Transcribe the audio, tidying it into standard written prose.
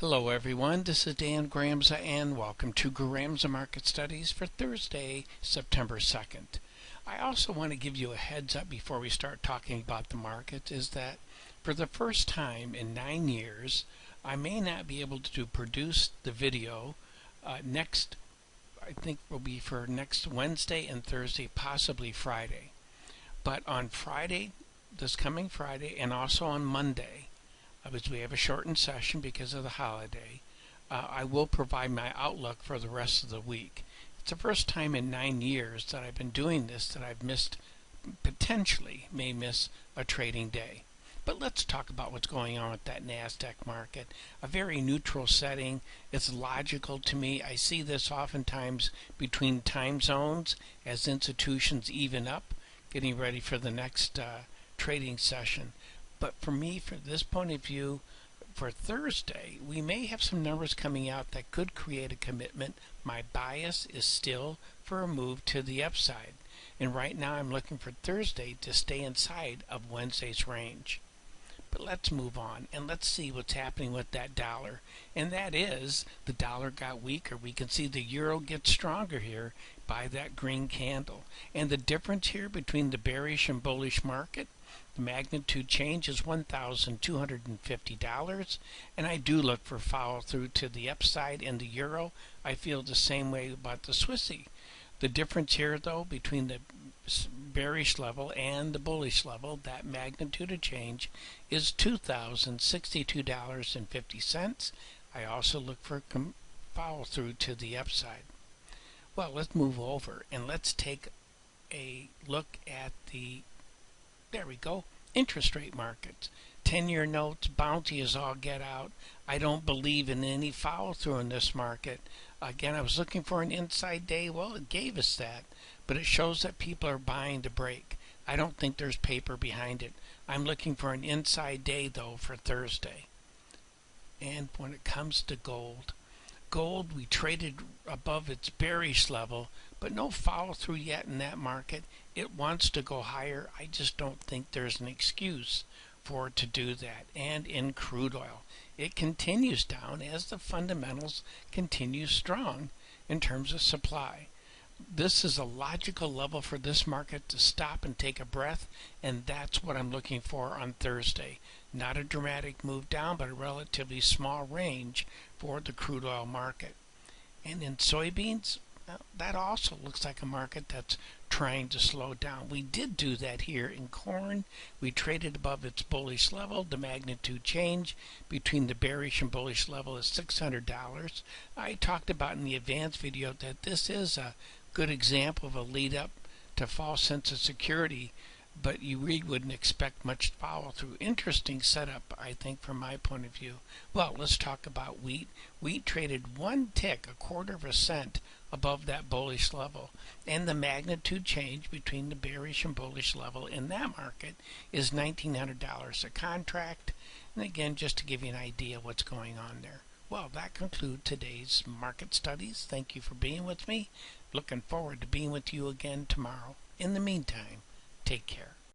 Hello everyone, this is Dan Gramza and welcome to Gramza Market Studies for Thursday, September 2nd. I also want to give you a heads up before we start talking about the market is that for the first time in 9 years, I may not be able to produce the video next, I think will be for next Wednesday and Thursday, possibly Friday. But on Friday, this coming Friday, and also on Monday, because we have a shortened session because of the holiday, I will provide my outlook for the rest of the week. It's the first time in 9 years that I've been doing this that I've potentially may miss a trading day. But let's talk about what's going on with that NASDAQ market. A very neutral setting. It's logical to me. I see this oftentimes between time zones as institutions even up, getting ready for the next trading session. But for me, from this point of view, for Thursday, we may have some numbers coming out that could create a commitment. My bias is still for a move to the upside. And right now I'm looking for Thursday to stay inside of Wednesday's range. But let's move on and let's see what's happening with that dollar. And that is, the dollar got weaker. We can see the euro get stronger here by that green candle. And the difference here between the bearish and bullish market, the magnitude change is $1,250, and I do look for follow through to the upside in the euro. I feel the same way about the Swissy. The difference here, though, between the bearish level and the bullish level, that magnitude of change is $2,062.50. I also look for follow through to the upside. Well, let's move over and let's take a look at the there we go. Interest rate markets. 10-year notes, bounty is all get out. I don't believe in any follow through in this market. Again, I was looking for an inside day. Well, it gave us that, but it shows that people are buying to break. I don't think there's paper behind it. I'm looking for an inside day, though, for Thursday. And when it comes to gold, we traded above its bearish level, but no follow through yet in that market. It wants to go higher. I just don't think there's an excuse for it to do that. And in crude oil, it continues down as the fundamentals continue strong in terms of supply. This is a logical level for this market to stop and take a breath, and that's what I'm looking for on Thursday. Not a dramatic move down, but a relatively small range for the crude oil market. And in soybeans, that also looks like a market that's trying to slow down. We did do that here in corn. We traded above its bullish level. The magnitude change between the bearish and bullish level is $600. I talked about in the advanced video that this is a good example of a lead up to false sense of security, but you really wouldn't expect much follow through. Interesting setup, I think, from my point of view. Well, let's talk about wheat. Wheat traded one tick, 1/4 cent above that bullish level, and the magnitude change between the bearish and bullish level in that market is $1,900 a contract. And again, just to give you an idea of what's going on there. Well, that concludes today's market studies. Thank you for being with me. Looking forward to being with you again tomorrow. In the meantime, take care.